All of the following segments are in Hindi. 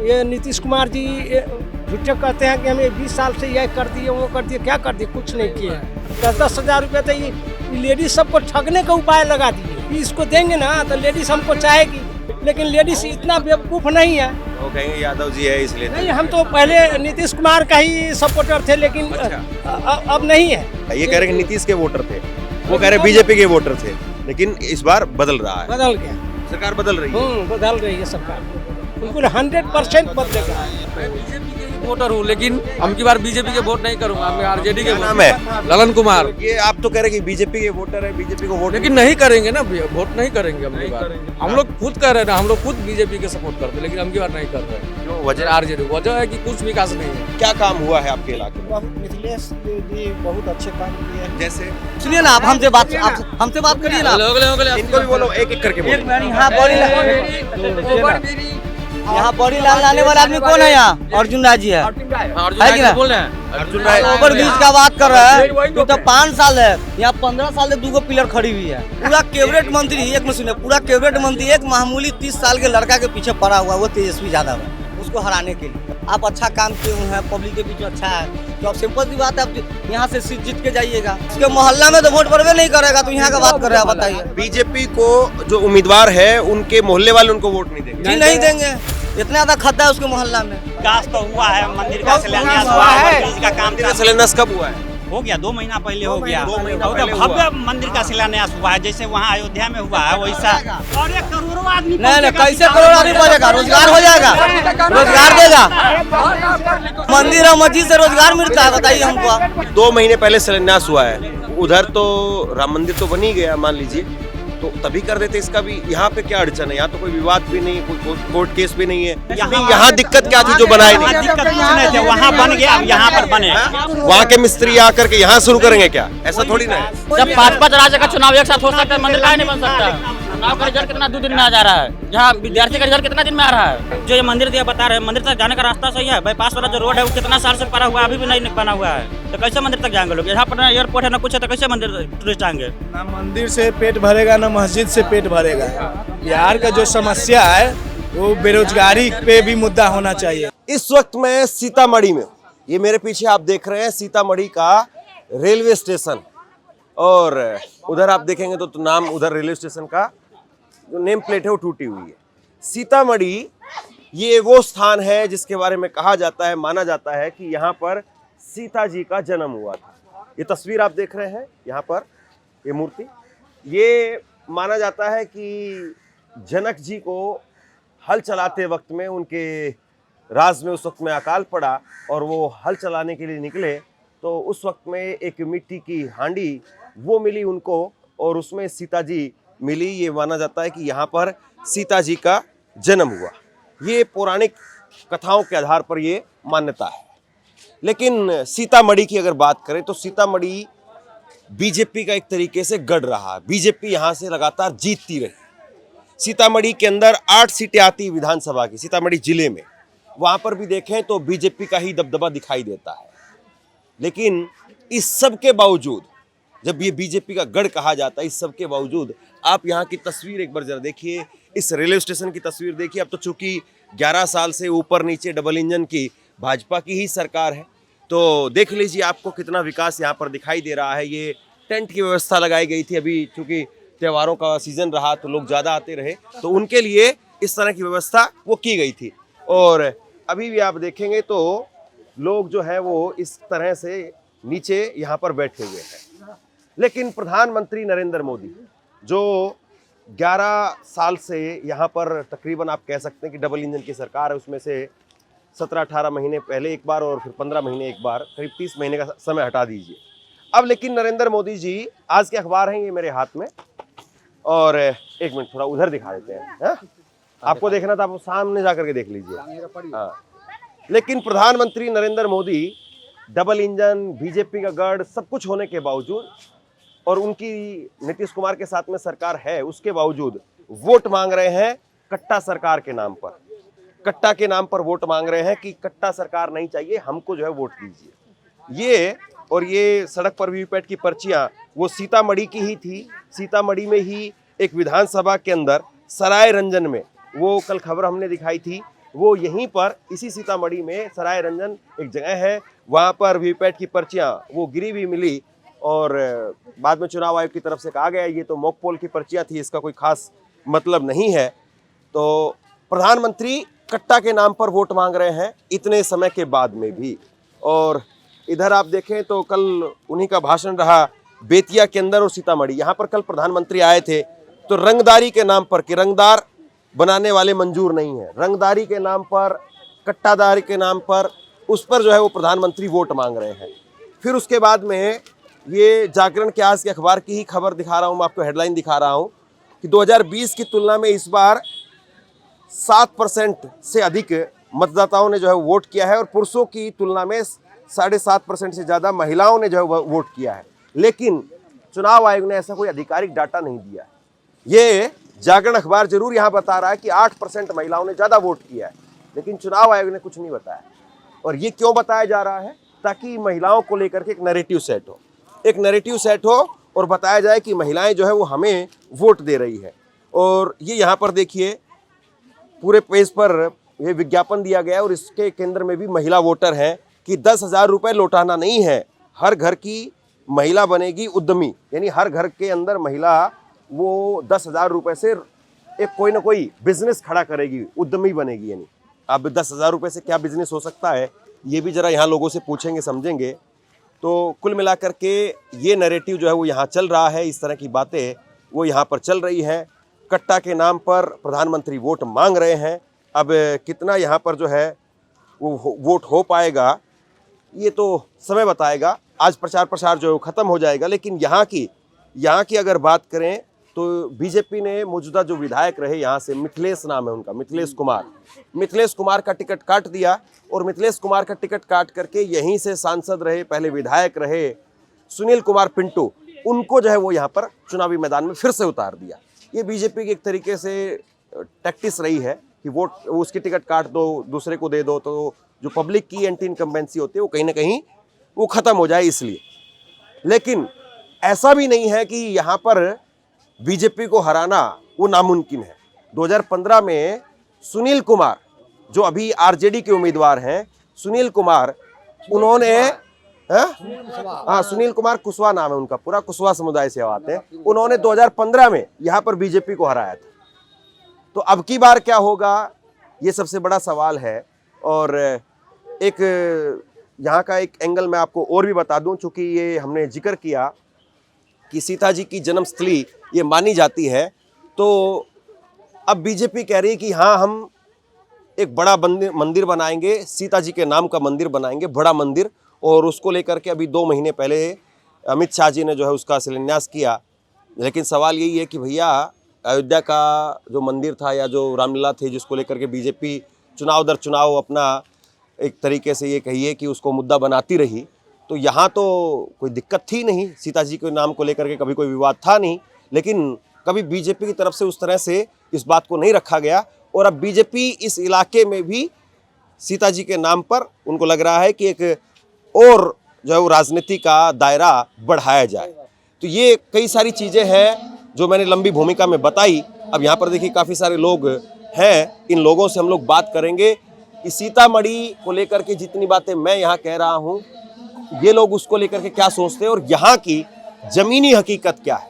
ये नीतीश कुमार जी झूठे कहते हैं कि हमें 20 साल से यह कर दिए वो कर दिए, क्या कर दिए? कुछ नहीं किए। 10-10 हज़ार रुपये तो ये लेडीज सबको ठगने का उपाय लगा दिए। इसको देंगे ना तो लेडीज हमको चाहेगी, लेकिन लेडीज इतना बेवकूफ़ नहीं है। वो कहेंगे यादव जी है इसलिए। नहीं, हम तो पहले नीतीश कुमार का ही सपोर्टर थे, लेकिन अब नहीं है। ये कह रहे हैं कि नीतीश के वोटर थे, वो कह रहे हैं बीजेपी के वोटर थे, लेकिन इस बार बदल रहा है, बदल गया, सरकार बदल रही है। बदल रही है सरकार, बिल्कुल 100% बदलेगा। मैं बीजेपी के ही वोटर हूँ, लेकिन हम की बार बीजेपी के वोट नहीं करूंगा, मैं आरजेडी के। नाम है ललन कुमार। ये आप तो कह रहे हैं कि बीजेपी के वोटर है, बीजेपी को वोट, लेकिन नहीं करेंगे ना, वोट नहीं करेंगे हम की बार। हम लोग खुद कह रहे हैं ना, हम लोग खुद बीजेपी के सपोर्ट करते हैं, लेकिन हम की बार नहीं कर रहे हैं। क्यों? वजह आरजेडी वजह है कि कुछ विकास नहीं है। क्या काम हुआ है आपके इलाके में? मिथिलेश जी बहुत अच्छे काम किए हैं। जैसे सुनिए ना, आप हमसे बात करिए ना। इनको भी बोलो, एक एक करके बोलो। यहाँ बड़ी लाल लाने वाला आदमी कौन है? यहाँ अर्जुन राय जी है कि ना? अर्जुन राय ओवर ब्रिज का बात कर रहा है, तो 5 साल है यहाँ, 15 साल से 2 पिलर खड़ी हुई है। पूरा कैबिनेट मंत्री, एक में सुनिए, पूरा कैबिनेट मंत्री एक मामूली 30 साल के लड़का के पीछे पड़ा हुआ है, वो तेजस्वी यादव है, उसको हराने के लिए। आप अच्छा काम किए हुए हैं, पब्लिक के बीच अच्छा है, तो अब सिंपल सी बात है, आप यहाँ से सीट जीत के जाइएगा। उसके मोहल्ला में तो वोट पड़वे नहीं करेगा, तो यहाँ का बात कर रहे हैं, बताइए। बीजेपी को जो उम्मीदवार है उनके मोहल्ले वाले उनको वोट नहीं देंगे। जी नहीं देंगे, इतना ज्यादा खद्दा है उसके मोहल्ला में। विकास तो हुआ है, मंदिर का शिलान्यास हुआ है, ब्रिज का काम शिलान्यास कब हुआ है? हो गया, 2 महीना पहले हो गया। 2 महीना और पहले भव्य हुआ। मंदिर का शिलान्यास हुआ है, जैसे वहाँ अयोध्या में हुआ है वैसा। और 1 करोड़ों आदमी नहीं, कैसे करोड़ आदमी बढ़ेगा? रोजगार हो जाएगा, रोजगार देगा। मंदिर और मस्जिद से रोजगार मिलता है, बताइए हमको। 2 महीने पहले शिलान्यास हुआ है, उधर तो राम मंदिर तो बन ही गया मान लीजिए, तो तभी कर देते इसका भी। यहाँ पे क्या अड़चन है? यहाँ तो कोई विवाद भी नहीं, कोई कोर्ट केस भी नहीं है। यहाँ दिक्कत क्या थी जो बनाए नहीं? दिक्कत कुछ नहीं थे, वहाँ बन गया, अब यहाँ पर बने। वहाँ के मिस्त्री आकर के यहाँ शुरू करेंगे क्या? ऐसा थोड़ी ना है। जब 5-5 राज्य का चुनाव एक साथ हो सकता है, मंदिर काहे नहीं बन सकता? चुनाव का रिजल्ट कितना 2 दिन में आ जा रहा है, यहाँ विद्यार्थी का रिजल्ट कितना दिन में आ रहा है? जो ये मंदिर दिया बता रहे हैं, मंदिर तक जाने का रास्ता सही है? बाईपास वाला जो रोड है वो कितना साल से पड़ा हुआ है, अभी भी नहीं बना हुआ है, तो कैसे मंदिर तक जाएंगे लोग? यहाँ पर ना एयरपोर्ट है ना कुछ है, तो कैसे मंदिर टूरिस्ट आएंगे? ना मंदिर से पेट भरेगा ना मस्जिद से पेट भरेगा। बिहार का जो समस्या है वो बेरोजगारी पे भी मुद्दा होना चाहिए। इस वक्त मैं सीतामढ़ी में, ये मेरे पीछे आप देख रहे हैं सीतामढ़ी का रेलवे स्टेशन, और उधर आप देखेंगे तो नाम उधर रेलवे स्टेशन का जो नेम प्लेट है वो टूटी हुई है। सीतामढ़ी ये वो स्थान है जिसके बारे में कहा जाता है, माना जाता है कि यहाँ पर सीता जी का जन्म हुआ था। ये तस्वीर आप देख रहे हैं यहाँ पर, ये मूर्ति, ये माना जाता है कि जनक जी को हल चलाते वक्त में उनके राज में उस वक्त में अकाल पड़ा और वो हल चलाने के लिए निकले, तो उस वक्त में एक मिट्टी की हांडी वो मिली उनको और उसमें सीता जी मिली। ये माना जाता है कि यहाँ पर सीता जी का जन्म हुआ। ये पौराणिक कथाओं के आधार पर ये मान्यता है। लेकिन सीतामढ़ी की अगर बात करें तो सीतामढ़ी बीजेपी का एक तरीके से गढ़ रहा। बीजेपी यहाँ से लगातार जीतती रही। सीतामढ़ी के अंदर 8 सीटें आती विधानसभा की, सीतामढ़ी जिले में, वहाँ पर भी देखें तो बीजेपी का ही दबदबा दिखाई देता है। लेकिन इस सब के बावजूद, जब ये बीजेपी का गढ़ कहा जाता है, इस सब के बावजूद आप यहाँ की तस्वीर एक बार जरा देखिए, इस रेलवे स्टेशन की तस्वीर देखिए। अब तो चूंकि 11 साल से ऊपर नीचे डबल इंजन की भाजपा की ही सरकार है, तो देख लीजिए आपको कितना विकास यहाँ पर दिखाई दे रहा है। ये टेंट की व्यवस्था लगाई गई थी, अभी चूंकि त्योहारों का सीजन रहा तो लोग ज़्यादा आते रहे, तो उनके लिए इस तरह की व्यवस्था वो की गई थी। और अभी भी आप देखेंगे तो लोग जो है वो इस तरह से नीचे यहाँ पर बैठे हुए हैं। लेकिन प्रधानमंत्री नरेंद्र मोदी जो 11 साल से यहाँ पर तकरीबन आप कह सकते हैं कि डबल इंजन की सरकार है, उसमें से 17-18 महीने पहले एक बार और फिर 15 महीने एक बार, करीब 30 महीने का समय हटा दीजिए। अब लेकिन नरेंद्र मोदी जी, आज के अखबार हैं ये मेरे हाथ में, और एक मिनट थोड़ा उधर दिखा देते हैं, है? आपको देखना था, आप सामने जाकर के देख लीजिए। हाँ, लेकिन प्रधानमंत्री Narendra Modi double engine, BJP का गढ़ सब कुछ होने के बावजूद, और उनकी नीतीश कुमार के साथ में सरकार है, उसके बावजूद वोट मांग रहे हैं कट्टा सरकार के नाम पर। कट्टा के नाम पर वोट मांग रहे हैं कि कट्टा सरकार नहीं चाहिए, हमको जो है वोट दीजिए। ये और ये सड़क पर वीवीपैट की पर्चियां वो सीतामढ़ी की ही थी। सीतामढ़ी में ही एक विधानसभा के अंदर सराय रंजन में, वो कल खबर हमने दिखाई थी वो यहीं पर इसी सीतामढ़ी में सराय रंजन एक जगह है, वहाँ पर वीवीपैट की पर्चियाँ वो गिरी हुई मिली और बाद में चुनाव आयोग की तरफ से कहा गया ये तो मॉक पोल की पर्चियाँ थी, इसका कोई खास मतलब नहीं है। तो प्रधानमंत्री कट्टा के नाम पर वोट मांग रहे हैं इतने समय के बाद में भी। और इधर आप देखें तो कल उन्हीं का भाषण रहा बेतिया के अंदर और सीतामढ़ी। यहाँ पर कल प्रधानमंत्री आए थे तो रंगदारी के नाम पर कि रंगदार बनाने वाले मंजूर नहीं है, रंगदारी के नाम पर, कट्टादारी के नाम पर, उस पर जो है वो प्रधानमंत्री वोट मांग रहे हैं। फिर उसके बाद में ये जागरण के आज के अखबार की ही खबर दिखा रहा हूँ, मैं आपको हेडलाइन दिखा रहा हूँ कि 2020 की तुलना में इस बार 7% से अधिक मतदाताओं ने जो है वोट किया है और पुरुषों की तुलना में 7.5% से ज़्यादा महिलाओं ने जो है वोट किया है। लेकिन चुनाव आयोग ने ऐसा कोई आधिकारिक डाटा नहीं दिया है। ये जागरण अखबार जरूर यहाँ बता रहा है कि 8% महिलाओं ने ज़्यादा वोट किया है, लेकिन चुनाव आयोग ने कुछ नहीं बताया। और ये क्यों बताया जा रहा है? ताकि महिलाओं को लेकर के एक नैरेटिव सेट हो, एक नैरेटिव सेट हो और बताया जाए कि महिलाएं जो है वो हमें वोट दे रही है। और ये यहाँ पर देखिए पूरे पेज पर ये विज्ञापन दिया गया है और इसके केंद्र में भी महिला वोटर हैं कि 10,000 रुपये लौटाना नहीं है, हर घर की महिला बनेगी उद्यमी, यानी हर घर के अंदर महिला वो 10,000 रुपये से एक कोई ना कोई बिजनेस खड़ा करेगी, उद्यमी बनेगी। यानी अब 10,000 रुपये से क्या बिजनेस हो सकता है ये भी ज़रा यहाँ लोगों से पूछेंगे, समझेंगे। तो कुल मिलाकर के ये नैरेटिव जो है वो यहाँ चल रहा है, इस तरह की बातें वो यहाँ पर चल रही हैं। कट्टा के नाम पर प्रधानमंत्री वोट मांग रहे हैं। अब कितना यहाँ पर जो है वो वोट हो पाएगा ये तो समय बताएगा। आज प्रचार प्रसार जो है वो ख़त्म हो जाएगा। लेकिन यहाँ की अगर बात करें तो बीजेपी ने मौजूदा जो विधायक रहे यहाँ से, मिथिलेश नाम है उनका, मिथिलेश कुमार का टिकट काट दिया और मिथिलेश कुमार का टिकट काट करके यहीं से सांसद रहे, पहले विधायक रहे सुनील कुमार पिंटू, उनको जो है वो यहाँ पर चुनावी मैदान में फिर से उतार दिया। ये बीजेपी की एक तरीके से टैक्टिस रही है कि वोट उसकी टिकट काट दो, दूसरे को दे दो, तो जो पब्लिक की एंटी इनकम्बेंसी होती है वो कहीं ना कहीं वो ख़त्म हो जाए इसलिए। लेकिन ऐसा भी नहीं है कि यहाँ पर बीजेपी को हराना वो नामुमकिन है। 2015 में सुनील कुमार जो अभी आरजेडी के उम्मीदवार हैं, सुनील कुमार, उन्होंने सुनील कुमार कुशवाहा नाम है उनका, पूरा कुशवाहा समुदाय से आते हैं, उन्होंने 2015 में यहाँ पर बीजेपी को हराया था। तो अब की बार क्या होगा ये सबसे बड़ा सवाल है। और एक यहाँ का एक एंगल मैं आपको और भी बता दूं, चूँकि ये हमने जिक्र किया कि सीता जी की जन्मस्थली ये मानी जाती है, तो अब बीजेपी कह रही है कि हाँ हम एक बड़ा मंदिर बनाएंगे, सीता जी के नाम का मंदिर बनाएंगे, बड़ा मंदिर। और उसको लेकर के अभी 2 महीने पहले अमित शाह जी ने जो है उसका शिलान्यास किया। लेकिन सवाल यही है कि भैया अयोध्या का जो मंदिर था या जो रामलीला थे जिसको लेकर के बीजेपी चुनाव दर चुनाव अपना एक तरीके से ये कहिए कि उसको मुद्दा बनाती रही, तो यहाँ तो कोई दिक्कत थी नहीं, सीता जी के नाम को लेकर के कभी कोई विवाद था नहीं। लेकिन कभी बीजेपी की तरफ से उस तरह से इस बात को नहीं रखा गया और अब बीजेपी इस इलाके में भी सीता जी के नाम पर उनको लग रहा है कि एक और जो है वो राजनीति का दायरा बढ़ाया जाए। तो ये कई सारी चीज़ें हैं जो मैंने लंबी भूमिका में बताई। अब यहाँ पर देखिए काफ़ी सारे लोग हैं, इन लोगों से हम लोग बात करेंगे कि सीतामढ़ी को लेकर के जितनी बातें मैं यहाँ कह रहा हूँ ये लोग उसको लेकर के क्या सोचते हैं और यहाँ की ज़मीनी हकीकत क्या है।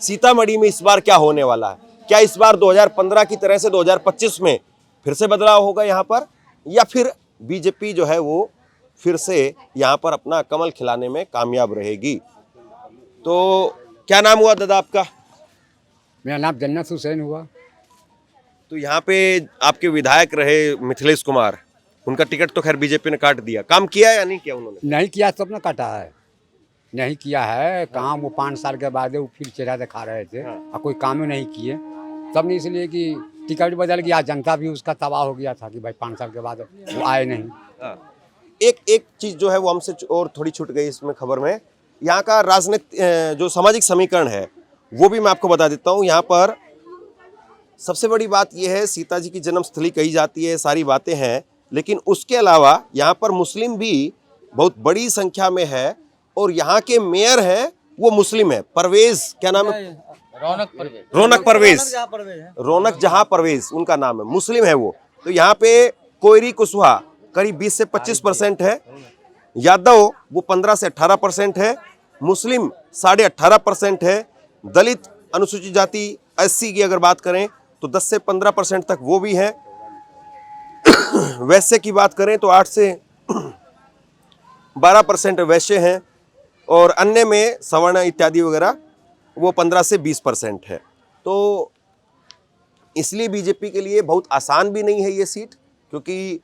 सीतामढ़ी में इस बार क्या होने वाला है? क्या इस बार 2015 की तरह से 2025 में फिर से बदलाव होगा यहाँ पर, या फिर बीजेपी जो है वो फिर से यहाँ पर अपना कमल खिलाने में कामयाब रहेगी? तो क्या नाम हुआ दादा आपका? मेरा नाम जन्नत हुसैन हुआ। तो यहाँ पे आपके विधायक रहे मिथिलेश कुमार, उनका टिकट तो खैर बीजेपी ने काट दिया, काम किया या नहीं किया उन्होंने? नहीं किया, सब ने काटा है, नहीं किया है काम। वो 5 साल के बाद वो फिर चेहरा दिखा रहे थे और कोई काम ही नहीं किए। तब नहीं, इसलिए कि टिकट बदल गया, जनता भी उसका तबाह हो गया था कि भाई 5 साल के बाद वो आए नहीं। एक चीज़ जो है वो हमसे और थोड़ी छूट गई इसमें खबर में, यहाँ का राजनीति जो सामाजिक समीकरण है वो भी मैं आपको बता देता हूँ। यहाँ पर सबसे बड़ी बात यह है, सीता जी की जन्मस्थली कही जाती है, सारी बातें हैं, लेकिन उसके अलावा यहाँ पर मुस्लिम भी बहुत बड़ी संख्या में है और यहाँ के मेयर हैं वो मुस्लिम है। परवेज, क्या नाम है? रौनक परवेज उनका नाम है, मुस्लिम है वो। तो यहाँ पे कोयरी कुशवाहा करीब 20 से 25% है, यादव वो 15 से 18% है, मुस्लिम 18.5% है, दलित अनुसूचित जाति SC की अगर बात करें तो 10 से 15% तक वो भी है। वैश्य की बात करें तो 8 से 12% वैश्य हैं और अन्य में सवर्ण इत्यादि वगैरह वो 15 से 20% है। तो इसलिए बीजेपी के लिए बहुत आसान भी नहीं है ये सीट, क्योंकि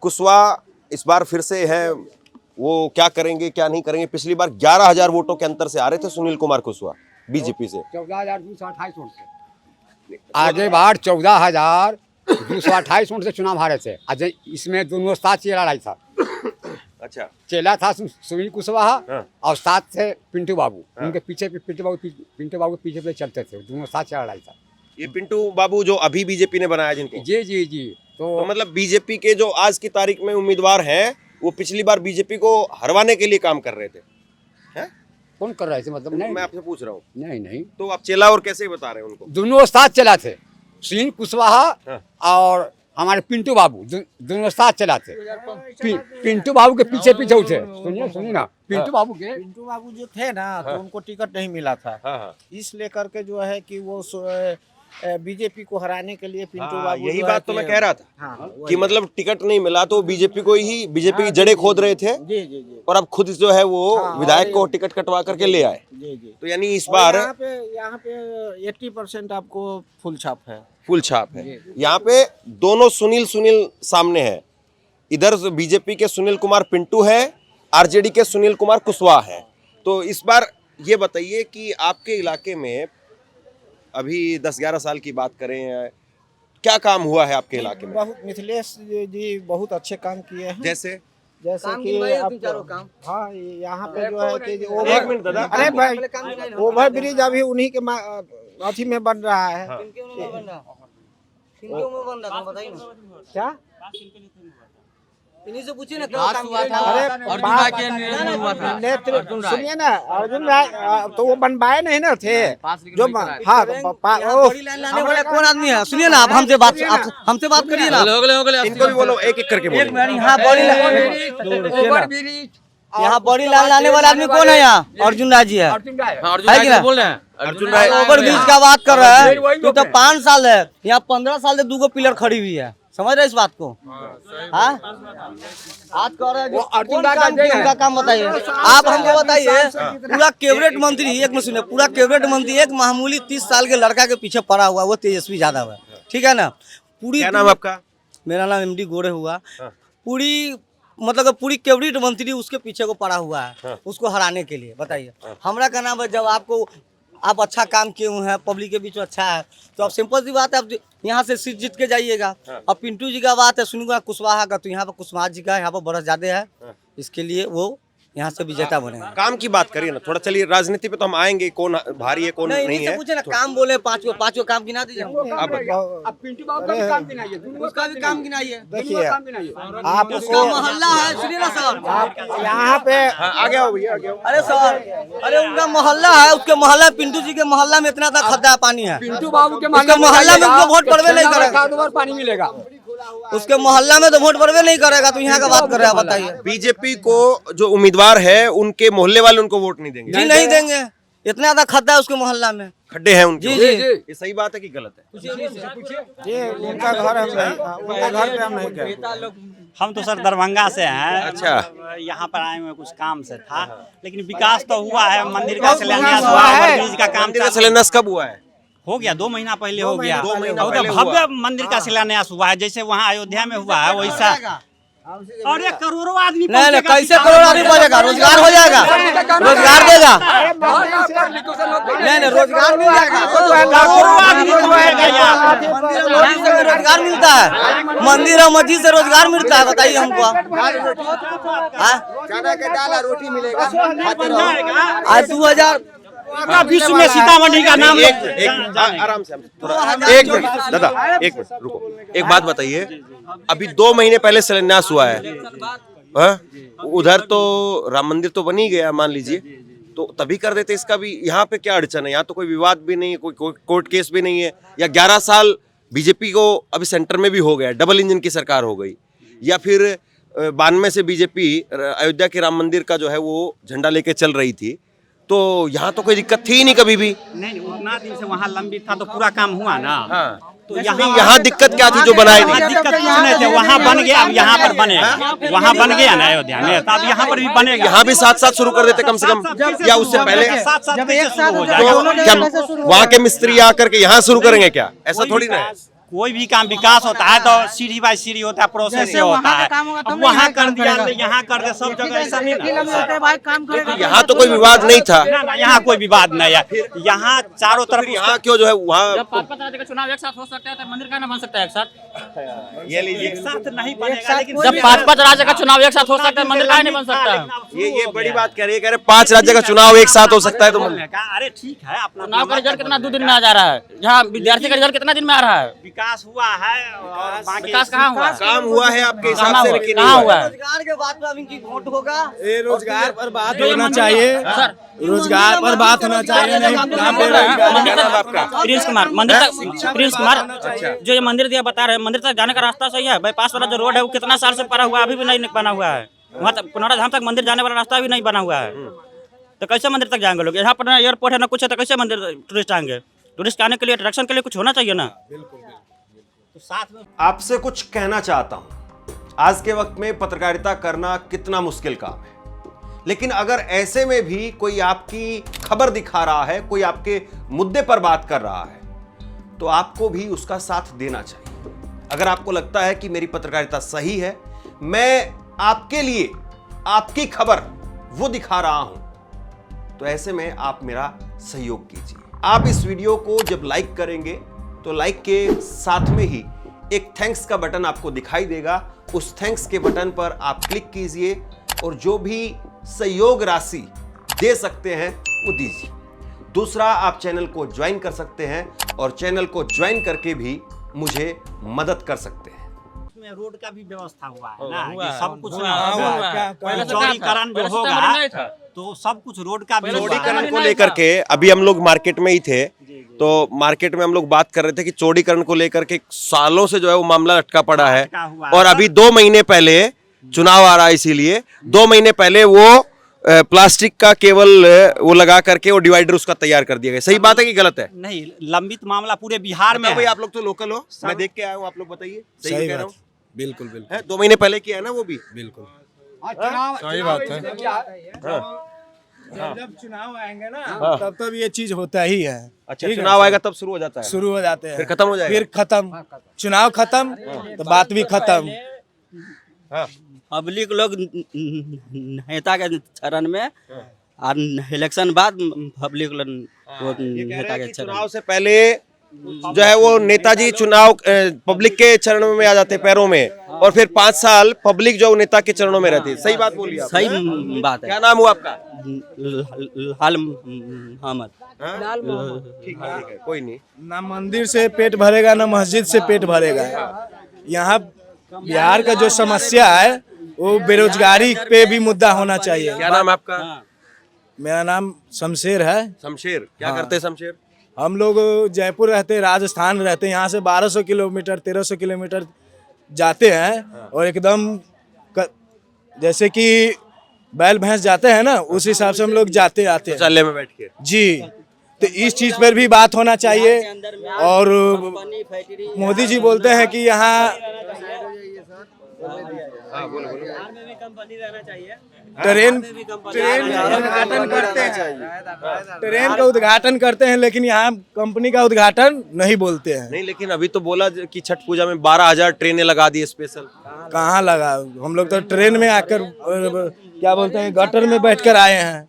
कुशवाहा इस बार फिर से है, वो क्या करेंगे क्या नहीं करेंगे। पिछली बार 11,000 वोटों के अंतर से आ रहे थे सुनील कुमार कुशवाहा बीजेपी से। 14,228 वोट से आगे बार 14,228 वोट से चुनाव हारे थे। आज इसमें दोनों साथ चेला लड़ाई था। अच्छा, चेला था सुनील कुशवाहा हाँ। और साथ थे पिंटू बाबू। उनके पीछे पिंटू बाबू के पीछे पे चलते थे, दोनों साथ चेला लड़ाई था। ये पिंटू बाबू जो अभी बीजेपी ने बनाया जिनको, जी जी जी। तो मतलब बीजेपी के जो आज की तारीख में उम्मीदवार हैं वो पिछली बार बीजेपी को हरवाने के लिए काम कर रहे थे, हैं? कौन कर रहे थे मतलब? नहीं, मैं आपसे पूछ रहा हूँ। नहीं, तो आप चेला और कैसे बता रहे हैं उनको? दोनों साथ चला थे, सुनील कुशवाहा हाँ। और हमारे पिंटू बाबू दोनों साथ चला थे। पिंटू बाबू के पीछे थे। सुनिए ना, पिंटू बाबू जो थे ना, तो उनको टिकट नहीं मिला था। हाँ। इस लेकर के जो है कि वो बीजेपी को हराने के लिए पिंटू बाबू, यही बात तो मैं कह रहा था। हाँ, कि मतलब टिकट नहीं मिला तो बीजेपी की जड़ें खोद रहे थे। जी। और अब खुद जो है वो विधायक को टिकट कटवा करके ले आए। जी। तो यानी इस बार यहाँ पे 80% आपको फुल छाप है। फुल छाप है। यहाँ पे दोनों सुनील सामने है। इधर बीजेपी के सुनील कुमार पिंटू है, आरजेडी के सुनील कुमार कुशवाहा है। तो इस बार ये बताइए कि आपके इलाके में अभी 10-11 साल की बात करें, क्या काम हुआ है आपके इलाके में? बहुत मिथिलेश जी बहुत अच्छे काम किए हैं। जैसे कि आप, हाँ, यहाँ पे जो है कि एक मिनट दादा, अरे भाई ओवर ब्रिज अभी उन्हीं के अथी में बन रहा है। हाँ। क्या इन्हीं से पूछिए ना सुनिए ना, अर्जुन भाई तो वो बनवाए नहीं ना थे जो, हाँ, बड़ी लाइन लाने वाला कौन आदमी है? सुनिए ना, आप हमसे बात करिए ना। इनको भी बोलो, एक करके बोलो। यहाँ बड़ी लाइन लाने वाला आदमी कौन है? यहाँ अर्जुन राय जी है अर्जुन बोल रहे हैं। अर्जुन राय ओवर ब्रिज का बात कर रहा है। तू तो 5 साल है, यहाँ 15 साल से 2 पिलर खड़ी हुई है। समझ रहे इस बात को? हाँ, आज कह रहे हैं उनका काम बताइए। आप हमको बताइए, पूरा कैबिनेट मंत्री एक में सुनिए, पूरा कैबिनेट मंत्री एक मामूली 30 साल के लड़का के पीछे पड़ा हुआ, वो तेजस्वी यादव है। ठीक है ना? पूरी, क्या नाम आपका? मेरा नाम MD गोरे हुआ। पूरी कैबिनेट मंत्री उसके पीछे को पड़ा हुआ है, उसको हराने के लिए। बताइए, हमरा का नाम है, जब आप अच्छा काम किए हुए हैं, पब्लिक के बीच में अच्छा है, तो अब सिंपल सी बात है, आप यहाँ से सीट जीत के जाइएगा। अब पिंटू जी का बात है, सुनिएगा कुशवाहा का, तो यहाँ पर कुशवाहा जी का यहाँ पर बरस ज्यादा है, इसके लिए वो यहाँ से विजेता बनेगा। काम की बात करिए ना थोड़ा। चलिए राजनीति पे तो हम आएंगे, कौन भारी है कौन नहीं है। पूछे ना, काम बोले 5 काम गिना दीजिए। अब पिंटू बाबू का भी काम गिनाइए, उसका भी काम गिनाइए। देखिए आप उसका मोहल्ला है, सुनिए ना सर, यहाँ पे आ गया हो भैया, आ गया हो। अरे सर, अरे उनका मोहल्ला है, उसके मोहल्ला, पिंटू जी के मोहल्ला में इतना तक खड्डा पानी है। पिंटू बाबू के मोहल्ला में उनको वोट पड़वे नहीं करेगा, 2 बार पानी मिलेगा। उसके मोहल्ला में तो वोट पड़वे नहीं करेगा, तो यहाँ का बात कर रहे हैं? बताइए। बीजेपी को जो उम्मीदवार है उनके मोहल्ले वाले उनको वोट नहीं देंगे। जी नहीं देंगे, इतना ज्यादा खड्डा है उसके मोहल्ला में, खड्डे हैं उनके। जी। ये सही बात है कि गलत है? ये उनका घर हम नहीं, उनका घर पे हम नहीं गए। हम तो सर दरभंगा से हैं। अच्छा। यहाँ पर आए हुए कुछ काम से था, लेकिन विकास तो हुआ है। मंदिर का शिलान्यास हुआ है, ओवरब्रिज का काम मंदिर का शिलान्यास कब हुआ है? हो गया, 2 महीना पहले हो गया। 2 महीना और पहले भव्य हुआ। मंदिर का शिलान्यास हुआ है, जैसे वहाँ अयोध्या में हुआ है वैसा। और 1 करोड़ों आदमी नहीं, कैसे करोड़ आदमी पड़ेगा? रोजगार हो जाएगा, रोजगार देगा। नहीं, रोजगार मिल जाएगा, करोड़ों आदमी रोजगार मिलता है, मंदिर और मस्जिद से रोजगार मिलता है। बताइए हमको, रोटी मिलेगा। आज 2000 विश्व में सीतामढ़ी का नाम आराम से थोड़ा, एक मिनट दादा, एक मिनट रुको। एक बात बताइए, अभी 2 महीने पहले शिलान्यास हुआ है, उधर तो राम मंदिर तो बन ही गया मान लीजिए, तो तभी कर देते। इसका भी यहाँ पे क्या अड़चन है? यहाँ तो कोई विवाद भी नहीं है, कोई कोर्ट केस भी नहीं है। या 11 साल बीजेपी को अभी सेंटर में भी हो गया, डबल इंजन की सरकार हो गई, या फिर 92 से बीजेपी अयोध्या के राम मंदिर का जो है वो झंडा लेके चल रही थी, तो यहाँ तो कोई दिक्कत थी ही नहीं कभी भी। नहीं उतना दिन से वहाँ लंबी था तो पूरा काम हुआ ना। हाँ, तो यहाँ दिक्कत क्या थी जो बनाए वहाँ नहीं? दिक्कत कुछ नहीं थे, वहाँ बन गया, अब यहाँ पर बनेगा, वहाँ बन गया ना अयोध्या में, तो अब यहाँ पर भी बनेगा। यहाँ भी साथ साथ शुरू कर देते कम से कम, या उससे पहले? साथ साथ कैसे शुरू हो तो जाएगा? क्या वहाँ के मिस्त्री आकर के यहाँ शुरू करेंगे क्या? ऐसा थोड़ी ना है। कोई भी काम विकास होता है तो सीढ़ी बाय सीढ़ी होता है, प्रोसेस से होता है। अब वहाँ कर दिया, यहाँ कर दे, सब जगह ऐसा नहीं ना। यहाँ तो कोई विवाद नहीं था। ना यहाँ कोई विवाद नहीं है, यहाँ चारों तरफ यहाँ क्यों जो है वहाँ जब 5-5 राज्य का चुनाव एक साथ हो सकता है तो मंदिर का ना बन सकता है एक साथ? ये लीजिए, एक साथ नहीं बनेगा, लेकिन जब 5-5 राज्य का चुनाव एक साथ हो सकता है मंदिर का नहीं बन सकता? ये बड़ी बात कह रही है, कह रहे 5 राज्य का चुनाव एक साथ हो सकता है तो अरे ठीक है, अपना चुनाव का रिजल्ट कितना 2 दिन में आ जा रहा है, जहाँ विद्यार्थी का रिजल्ट कितना दिन में आ रहा है? विकास हुआ है और बाकी विकास कहाँ हुआ? काम हुआ है आपके हिसाब कहाँ से, हुआ? लेकिन कहाँ हुआ है? रोजगार के बाद में अब इनकी वोट होगा। ये रोजगार पर बात होना चाहिए, रोजगार पर बात होना चाहिए, नहीं मंदिर तक प्रिंस कुमार, मंदिर तक प्रिंस कुमार जो ये मंदिर दिया बता रहे हैं, मंदिर तक जाने का रास्ता सही है, बाईपास वाला जो रोड है वो कितना साल से पड़ा हुआ है, अभी भी नहीं बना हुआ है। वहाँ तक पुनौरा धाम तक मंदिर जाने वाला रास्ता भी नहीं बना हुआ है, तो कैसे मंदिर तक जाएंगे लोग? यहाँ पर ना एयरपोर्ट है ना कुछ है, तो कैसे मंदिर टूरिस्ट आएंगे? टूरिस्ट आने के लिए, अट्रैक्शन के लिए कुछ होना चाहिए ना। आपसे कुछ कहना चाहता हूं। आज के वक्त में पत्रकारिता करना कितना मुश्किल काम है, लेकिन अगर ऐसे में भी कोई आपकी खबर दिखा रहा है, कोई आपके मुद्दे पर बात कर रहा है, तो आपको भी उसका साथ देना चाहिए। अगर आपको लगता है कि मेरी पत्रकारिता सही है, मैं आपके लिए आपकी खबर वो दिखा रहा हूं, तो ऐसे में आप मेरा सहयोग कीजिए। आप इस वीडियो को जब लाइक करेंगे तो लाइक के साथ में ही एक थैंक्स का बटन आपको दिखाई देगा, उस थैंक्स के बटन पर आप क्लिक कीजिए और जो भी सहयोग राशि दे सकते हैं वो दीजिए। दूसरा, आप चैनल को ज्वाइन कर सकते हैं और चैनल को ज्वाइन करके भी मुझे मदद कर सकते हैं। में रोड का भी व्यवस्था हुआ है ना, हुआ कि है, सब कुछ हुआ ना है, होगा। हुआ है। पहले पहले तो चौड़ीकरण क्या जो था? होगा पहले तो तो सब कुछ रोड का भी हुआ है। चौड़ीकरण को लेकर के अभी हम लोग मार्केट में ही थे, तो मार्केट में हम लोग बात कर रहे थे कि चौड़ीकरण को लेकर के सालों से जो है वो मामला लटका पड़ा है, लटका हुआ है। और अभी 2 महीने पहले चुनाव आ रहा है, इसीलिए 2 महीने पहले वो प्लास्टिक का केवल वो लगा करके वो डिवाइडर उसका तैयार कर दिया गया। सही बात है कि गलत है? नहीं, लंबित मामला पूरे बिहार में भाई है। आप लोग तो लोकल हो, मैं देख के आया हूँ, आप लोग बताइए। सही सही कह रहा बात, हूँ? बिल्कुल बिल्कुल है 2 महीने पहले किया है ना वो भी। बिल्कुल सही बात है। जब चुनाव आएंगे ना तब ये चीज होता ही है। अच्छा, ठीक है? चुनाव आएगा तब शुरू हो जाता है, शुरू हो जाते हैं, फिर खत्म हो जाएगा। फिर खत्म, चुनाव खत्म तो बात भी खत्म। हाँ। पब्लिक लोग नेता के चरण में और इलेक्शन बाद पब्लिक लोग ये कह रहे नेता हैं के कि चरण चुनाव से पहले जो है वो नेताजी चुनाव पब्लिक के चरणों में आ जाते, पैरों में, और फिर 5 साल पब्लिक जो नेता के चरणों में रहती है। सही बात बोली आप। सही बात है। क्या नाम हुआ आपका? लाल मोहम्मद। ठीक है, कोई नहीं। ना मंदिर से पेट भरेगा ना मस्जिद से पेट भरेगा। यहाँ बिहार का जो समस्या है वो बेरोजगारी पे भी मुद्दा होना चाहिए। क्या नाम आपका? मेरा नाम शमशेर है। शमशेर। क्या करते हैं शमशेर? हम लोग जयपुर रहते हैं, राजस्थान रहते हैं, यहाँ से 1200 किलोमीटर 1300 किलोमीटर जाते हैं, और एकदम जैसे कि बैल भैंस जाते हैं ना, उस हिसाब से हम लोग जाते आते हैं शौचालय में बैठ के। जी। तो इस चीज पर भी बात होना चाहिए। और मोदी जी बोलते हैं कि यहाँ ट्रेन का उद्घाटन करते हैं, लेकिन यहाँ कंपनी का उद्घाटन नहीं बोलते हैं। नहीं, लेकिन अभी तो बोला कि छठ पूजा में 12,000 ट्रेनें लगा दी स्पेशल। कहाँ लगा? हम लोग तो ट्रेन में आकर क्या बोलते हैं, गटर में बैठकर आए हैं,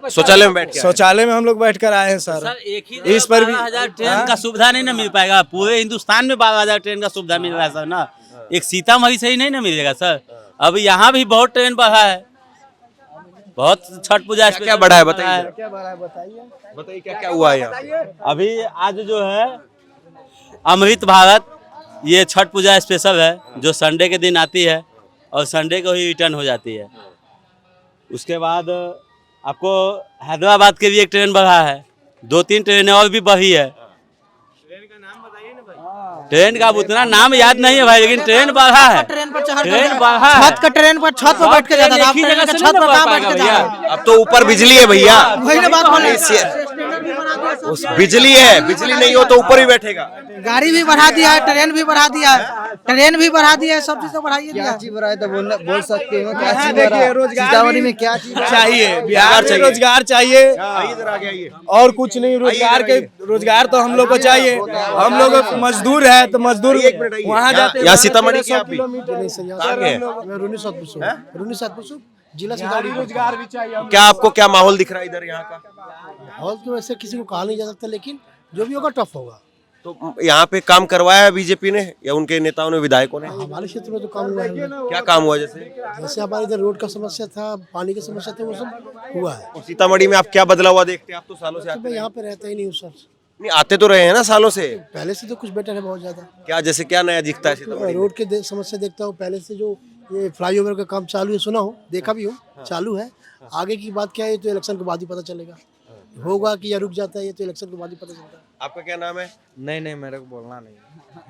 शौचालय में बैठ के। शौचालय में हम लोग बैठकर आए हैं सर। एक ही इस पर भी 12,000 ट्रेन का सुविधा नहीं ना मिल पाएगा। पूरे हिंदुस्तान में 12,000 ट्रेन का सुविधा मिल रहा है सर ना, एक सीतामढ़ी से ही नहीं ना मिलेगा सर। अब यहाँ भी बहुत ट्रेन बढ़ा है, बहुत छठ पूजा क्या बढ़ा है बताइए। बताइए क्या क्या हुआ है यहाँ? अभी आज जो है अमृत भारत, ये छठ पूजा स्पेशल है, जो संडे के दिन आती है और संडे को ही रिटर्न हो जाती है। उसके बाद आपको हैदराबाद के भी एक ट्रेन बढ़ा है, 2-3 ट्रेनें और भी बढ़ी है। ट्रेन का नाम बताइए ना भाई। ट्रेन का अब उतना नाम याद नहीं है भाई, लेकिन ट्रेन बढ़ा है। ट्रेन पर चढ़ ट्रेन बढ़ा है। छत का ट्रेन पर छत पर बैठ के जाता था, एक ही ट्रेन जगह के से छत नहीं पर ना कहाँ बढ़ बैठ के पाएगा जा भैया। रहा अब तो ऊपर बिजली है भैया, वही ना बात बोले। बिजली है, बिजली नहीं हो तो ऊपर ही बैठेगा। गाड़ी भी बढ़ा दिया है, ट्रेन भी बढ़ा दिया है, ट्रेन भी बढ़ा दिया है, सब चीज तो बढ़ाइए दिया है। बढ़ाए तो बोल सकते हो क्या हाँ, देखिए रोजगार सीतामढ़ी में क्या चीज चाहिए, बिहार में रोजगार चाहिए आइए जरा आगे आइए। और कुछ नहीं। रोजगार तो हम लोग को चाहिए। हम लोग मजदूर है तो मजदूर एक मिनट आइए। वहाँ जाते यहाँ सीतामढ़ी की आप भी जिला सीतामढ़ी रोजगार भी चाहिए। क्या आपको क्या माहौल दिख रहा है इधर यहाँ का? माहौल तो वैसे किसी को कहा नहीं जा सकता, लेकिन जो भी होगा टफ होगा। तो यहाँ पे काम करवाया है बीजेपी ने या उनके नेताओं ने, विधायकों ने? हमारे क्षेत्र में तो काम हुआ है। क्या काम हुआ? जैसे जैसे हमारे इधर रोड का समस्या था, पानी की समस्या थी, वो सब हुआ है। और सीतामढ़ी में आप क्या बदला हुआ देखते हैं? आप तो सालों से तो आते मैं हैं। यहाँ पे रहता ही नहीं हूँ सर। नहीं, आते तो रहे हैं ना सालों से। पहले से तो कुछ बेटर है बहुत ज्यादा। क्या जैसे क्या नया दिखता है सीतामढ़ी में? रोड के समस्या देखता हूँ पहले से। जो ये फ्लाईओवर का काम चालू है, सुना हो, देखा भी हो, चालू है। आगे की बात क्या है तो इलेक्शन के बाद ही पता चलेगा, होगा कि या रुक जाता है, ये तो इलेक्शन के बाद ही पता चलता है। आपका क्या नाम है? नहीं मेरे को बोलना नहीं।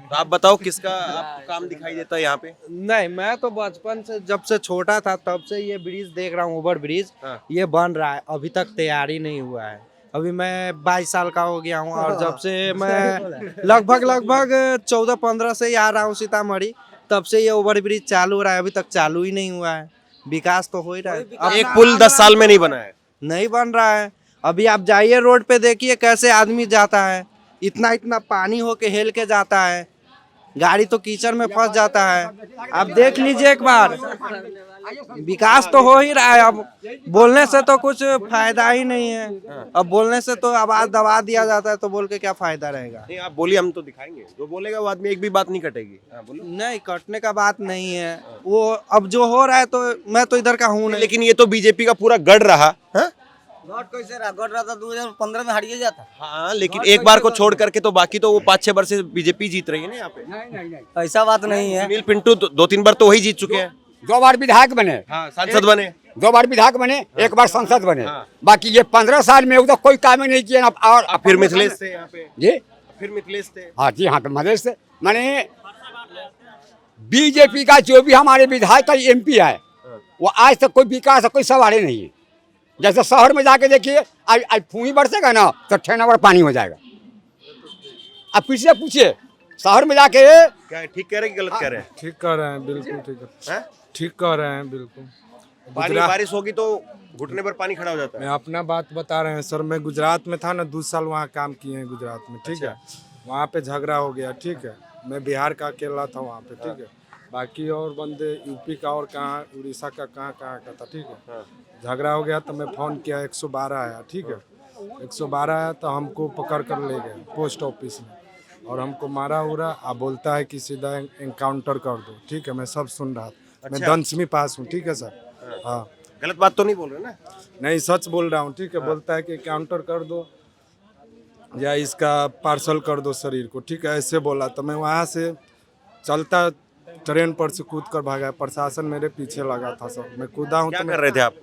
तो आप बताओ किसका आपको काम दिखाई देता है यहाँ पे? नहीं, मैं तो बचपन से जब से छोटा था तब से ये ब्रिज देख रहा हूँ, ओवर ब्रिज। ये बन रहा है, अभी तक तैयारी नहीं हुआ है। अभी मैं 22 साल का हो गया हूँ और जब से मैं लगभग 14-15 से ही आ रहा हूँ सीतामढ़ी, तब से ये ओवर ब्रिज चालू हो रहा है। अभी तक चालू ही नहीं हुआ है। विकास तो हो ही रहा है। एक पुल 10 साल में नहीं बना है। नहीं बन रहा है। अभी आप जाइए रोड पे, देखिए कैसे आदमी जाता है, इतना पानी होके हेल के जाता है, गाड़ी तो कीचड़ में फंस जाता है। आप देख लीजिए एक बार, विकास तो हो ही रहा है। अब बोलने से तो कुछ फायदा ही नहीं है। अब बोलने से तो आवाज दबा दिया जाता है, तो बोल के क्या फायदा रहेगा? नहीं, आप बोलिए, हम तो दिखाएंगे। जो बोलेगा वो आदमी एक भी बात नहीं कटेगी। बोलो। नहीं, कटने का बात नहीं है वो। अब जो हो रहा है तो मैं तो इधर का हूँ नहीं। लेकिन ये तो बीजेपी का पूरा गढ़ रहा। गढ़ कैसे रहा? गढ़ रहा था 2015 में हारिए जाता। हाँ, लेकिन एक बार को छोड़ करके तो बाकी तो वो 5-6 वर्ष से बीजेपी जीत रही है ना यहाँ पे। ऐसा बात नहीं है। सुनील पिंटू 2-3 बार तो वही जीत चुके हैं। 2 बार विधायक बने, हाँ, सांसद बने। 2 बार विधायक बने, 1 बार सांसद बने। बाकी ये 15 साल में उधर कोई काम ही नहीं किया। और फिर मिथिलेश थे यहाँ पे। जी, फिर मिथिलेश थे। हाँ जी, हाँ, तो मधेश से माने बीजेपी का जो भी हमारे विधायक का MP है, वो आज तक कोई विकास कोई सवाल नहीं है। जैसे शहर में जाके देखिए, आज फूही बरसेगा ना तो ठेना पर पानी हो जाएगा। अब पीछे पूछिए, शहर में जाके क्या है, ठीक कह रहे हैं कि गलत कह रहे हैं? ठीक कर रहे हैं, बिल्कुल ठीक है, ठीक कर रहे हैं बिल्कुल। पानी बारिश होगी तो घुटने पर पानी खड़ा हो जाता है। मैं अपना बात बता रहे हैं सर। मैं गुजरात में था ना, 2 साल वहाँ काम किए हैं गुजरात में, ठीक है। वहाँ पे झगड़ा हो गया, ठीक है। मैं बिहार का अकेला था वहाँ पे, ठीक है। बाकी और बंदे यूपी का और कहाँ, उड़ीसा का कहाँ का था, ठीक है। झगड़ा हो गया तो मैं फ़ोन किया, 112 आया, ठीक है। 112 आया तो हमको पकड़ कर ले गए पोस्ट ऑफिस में और हमको मारा उरा। आप बोलता है कि सीधा एनकाउंटर कर दो, ठीक है। मैं सब सुन रहा था। मैं 10वीं पास हूँ, ठीक है सर। हाँ, गलत बात तो नहीं बोल रहे ना? नहीं, सच बोल रहा हूँ, ठीक है। बोलता है कि काउंटर कर दो या इसका पार्सल कर दो शरीर को, ठीक है, ऐसे बोला। तो मैं वहाँ से चलता ट्रेन पर से कूद कर भागा। प्रशासन मेरे पीछे लगा था सर। मैं कूदा हूँ। क्या तो कर रहे थे आप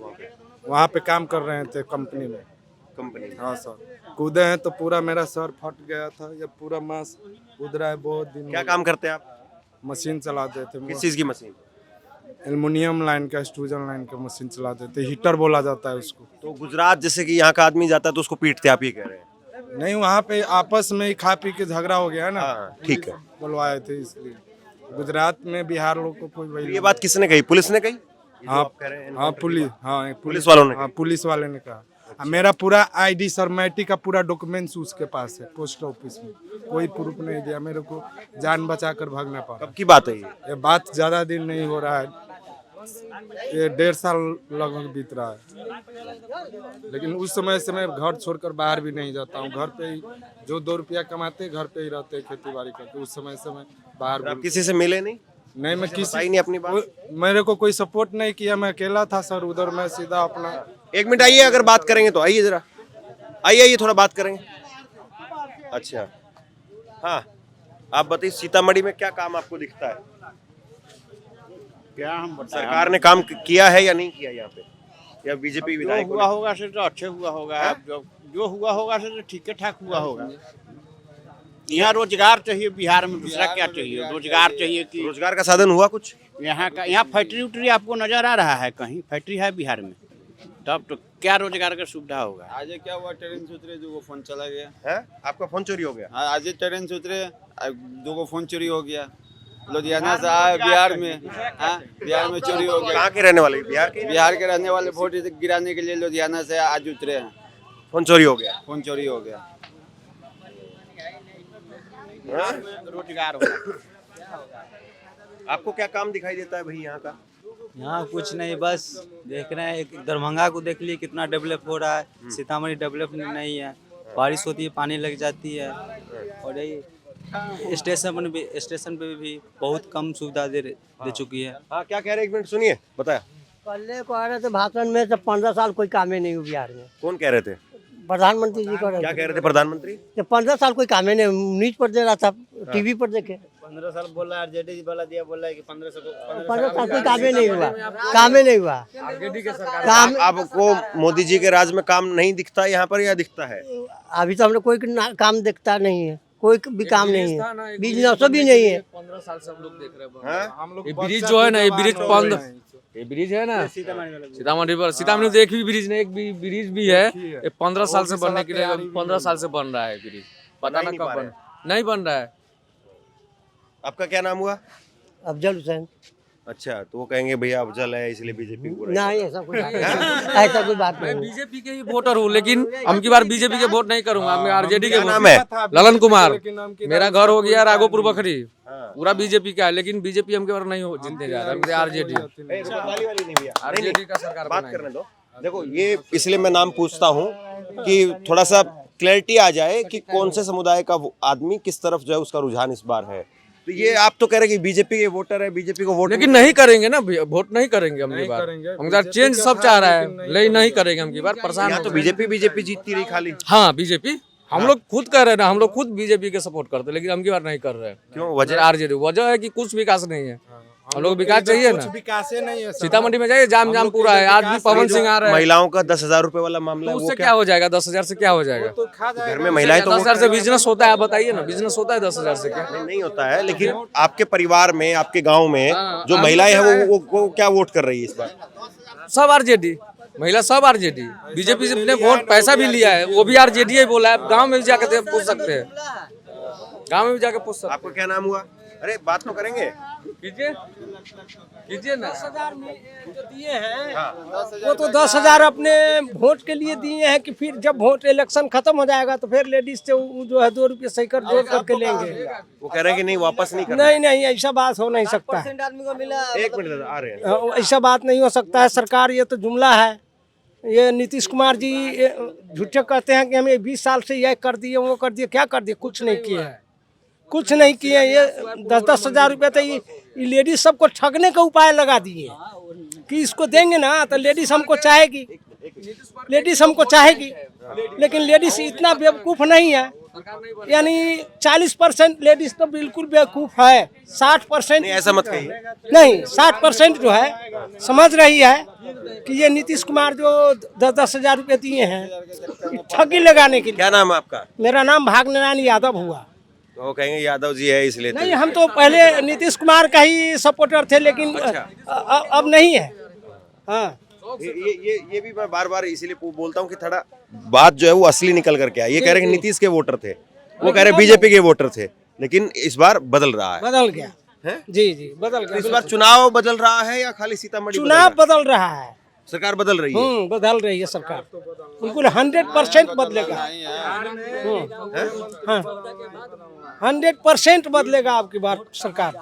वहाँ पे काम कर रहे थे कंपनी में। हाँ सर, कूदे हैं तो पूरा मेरा सर फट गया था, ये पूरा मांस कूद रहा है बहुत दिन। क्या काम करते हैं आप? मशीन चलाते थे। किस चीज़ की मशीन? एल्युमिनियम लाइन का, एक्सट्रूजन लाइन का मशीन चलाते थे। हीटर बोला जाता है उसको। तो गुजरात जैसे कि यहाँ का आदमी जाता है तो उसको पीटते, आप ये कह रहे हैं? नहीं, वहाँ पे आपस में ही खा पी के झगड़ा हो गया है ना, ठीक है, बुलवाए थे इसलिए। गुजरात में बिहार लोग को कोई वही। ये बात किसने कही? पुलिस ने कही? हाँ, पुलिस वालों ने? हाँ, पुलिस वाले ने कहा। मेरा पूरा ID सर, मैटी का पूरा डॉक्यूमेंट्स उसके पास है पोस्ट ऑफिस में। कोई प्रूफ नहीं दिया मेरे को, जान बचा कर भागना पड़ा। कब की बात है ये बात ज़्यादा दिन नहीं हो रहा है, ये 1.5 साल लगभग बीत रहा है। लेकिन उस समय से मैं घर छोड़कर बाहर भी नहीं जाता हूँ। घर पे ही जो 2 रुपया कमाते घर पे ही रहते, खेती बाड़ी करते। उस समय से मैं बाहर। किसी से मिले नहीं? नहीं, मैं किसी नहीं अपनी बात। मेरे को कोई सपोर्ट नहीं किया। मैं अकेला था सर उधर। मैं सीधा अपना। 1 मिनट आइए, अगर बात करेंगे तो आइए जरा, आइए थोड़ा बात करेंगे। अच्छा, हाँ, आप बताइए सीतामढ़ी में क्या काम आपको दिखता है? क्या हम बताएं? सरकार ने काम किया है या नहीं किया यहाँ पे, या बीजेपी विधायक हुआ होगा से तो अच्छे हुआ होगा। जो हुआ होगा से तो ठीक ठाक हुआ होगा। यहाँ रोजगार चाहिए बिहार में, दूसरा क्या चाहिए? रोजगार चाहिए कि रोजगार का साधन हुआ कुछ? यहाँ फैक्ट्री उट्री आपको नजर आ रहा है? कहीं फैक्ट्री है बिहार में? तब तो क्या रोजगार का सुविधा होगा? आज क्या हुआ, ट्रेन से उतरे, दो फोन चला गया है। आपका फोन चोरी हो गया? हाँ, आज ट्रेन से उतरे, दो फोन चोरी हो गया। लुधियाना से आए बिहार में, हाँ बिहार में चोरी हो गया। कहाँ के रहने वाले? बिहार के। बिहार के रहने वाले वोट गिराने के लिए लुधियाना से आज उतरे हैं, फोन चोरी हो गया। फोन चोरी हो गया। रोजगार होगा। आपको क्या काम दिखाई देता है भाई यहाँ का? यहाँ कुछ नहीं, बस देख रहे हैं। एक दरभंगा को देख लिए कितना डेवलप हो रहा है, सीतामढ़ी डेवलप नहीं है। बारिश होती है पानी लग जाती है, और यही स्टेशन पे भी बहुत कम सुविधा दे चुकी है। हाँ, क्या कह रहे हैं, एक मिनट सुनिए, बताया। पहले कह रहे थे भाषण में, जब 15 साल कोई काम ही नहीं हुआ बिहार में। कौन कह रहे थे? प्रधानमंत्री जी कह रहे क्या कह रहे थे प्रधानमंत्री? थे 15 साल कोई काम ही नहीं, न्यूज पर दे रहा था, टीवी पर देखे। 15 साल बोल रहा है, आरजेडी वाला दिया, बोल रहा है कि 15 साल कोई काम ही नहीं हुआ, काम ही नहीं हुआ। काम आपको मोदी जी के राज में काम नहीं दिखता यहाँ पर, या दिखता है? अभी तो हम लोग कोई काम दिखता नहीं है, कोई भी काम नहीं है, बिजनेस भी नहीं है। 15 साल से हम लोग देख रहे हैं। हाँ? हम लोग ब्रिज जो है ना, ये ब्रिज है ना सीतामढ़ी पर, सीतामढ़ी में एक भी ब्रिज नहीं, एक भी ब्रिज भी है, ये 15 साल से बनने के लिए, 15 साल से बन रहा है ब्रिज, पता ना कब बन, नहीं बन रहा है। आपका क्या नाम हुआ? अफजल हुसैन। अच्छा, तो वो कहेंगे भैया अफजल है इसलिए बीजेपी को। नहीं, ऐसा कुछ ऐसा कोई बात नहीं। बीजेपी के ही वोटर हूँ, लेकिन हम की बार बीजेपी के वोट नहीं करूंगा, मैं आरजेडी के। नाम है ललन कुमार, मेरा घर हो गया राघोपुर बखरी, पूरा बीजेपी का है, लेकिन बीजेपी हम के बार नहीं जीतने जा रहा है, आरजेडी का सरकार। बात करने दो। देखो, ये इसलिए मैं नाम पूछता हूँ कि थोड़ा सा क्लैरिटी आ जाए कि कौन से समुदाय का आदमी किस तरफ जो है उसका रुझान इस बार है। तो ये आप तो कह रहे हैं कि बीजेपी के वोटर है, बीजेपी को वोट, लेकिन नहीं करेंगे ना, वोट नहीं करेंगे हम की बार। हम चेंज सब चाह रहा है, लेकिन नहीं करेंगे हम की बार, परेशान। तो बीजेपी जीतती रही खाली। हाँ, बीजेपी हम लोग खुद कर रहे हैं ना, हम लोग खुद बीजेपी के सपोर्ट करते हैं, लेकिन हम की बार नहीं कर रहे हैं। क्यों? वजह आरजेडी वजह है कि कुछ विकास नहीं है। हम लोग विकास चाहिए ना, विकास नहीं है। सीतामढ़ी में जाइए, जाम पूरा है। आज भी पवन सिंह आ रहे हैं। महिलाओं का 10,000 रुपए वाला मामला, उससे क्या हो जाएगा? 10,000 से क्या हो जाएगा? घर में महिलाएं तो 10,000 से बिजनेस होता है? बताइए ना, बिजनेस होता है 10,000 से क्या? नहीं होता है, लेकिन आपके परिवार में, आपके गांव में जो महिलाएं हैं वो क्या वोट कर रही है इस बार? सब आरजेडी, महिला सब आरजेडी। बीजेपी से अपने वोट पैसा भी लिया है, वो भी आरजेडी ही बोला है। गांव में भी जाकर पूछ सकते हैं, गांव में भी जाकर पूछ सकते हैं। आपको क्या नाम हुआ? अरे बात तो करेंगे, कीजिए ना। 10,000 जो दिए हैं, वो तो 10,000 अपने वोट के लिए दिए हैं, कि फिर जब वोट इलेक्शन खत्म हो जाएगा तो फिर लेडीज से जो है 2 रुपये सही कर जोड़ करके लेंगे। वो कह रहे हैं कि नहीं, वापस नहीं करना। नहीं, ऐसा बात हो नहीं सकता है। आदमी को मिला। एक मिनट आ रहे हैं। ऐसा बात नहीं हो सकता है। सरकार, ये तो जुमला है। ये नीतीश कुमार जी झूठे कहते हैं कि हमें 20 साल से यह कर दिए, वो कर दिए। क्या कर दिए? कुछ नहीं किए हैं, कुछ नहीं किए। ये 10-10 हज़ार रुपये तो ये लेडीज सबको ठगने का उपाय लगा दिए कि इसको देंगे ना तो लेडीज हमको चाहेगी, लेकिन लेडीज इतना बेवकूफ़ नहीं है। यानी 40% लेडीज तो बिल्कुल बेवकूफ़ है, 60% ऐसा मत कहिए। नहीं, 60% जो है समझ रही है कि ये नीतीश कुमार जो 10-10 हज़ार रुपये दिए हैं ठगी लगाने के लिए। क्या नाम है आपका? मेरा नाम भागनारायण यादव हुआ। तो वो कहेंगे यादव जी है इसलिए। नहीं, हम तो पहले नीतीश कुमार का ही सपोर्टर थे, लेकिन अब नहीं है। हाँ, ये भी मैं बार बार इसीलिए बोलता हूँ कि थोड़ा बात जो है वो असली निकल करके आए। ये कह रहे हैं कि नीतीश के वोटर थे, वो कह रहे हैं बीजेपी के वोटर थे, लेकिन इस बार बदल रहा है। बदल गया है? जी बदल गया। इस बार चुनाव बदल रहा है या खाली सीतामढ़ी? चुनाव बदल रहा है, सरकार बदल रही है। बदल रही है सरकार, बिल्कुल 100% बदलेगा। 100% बदलेगा आपकी बार सरकार।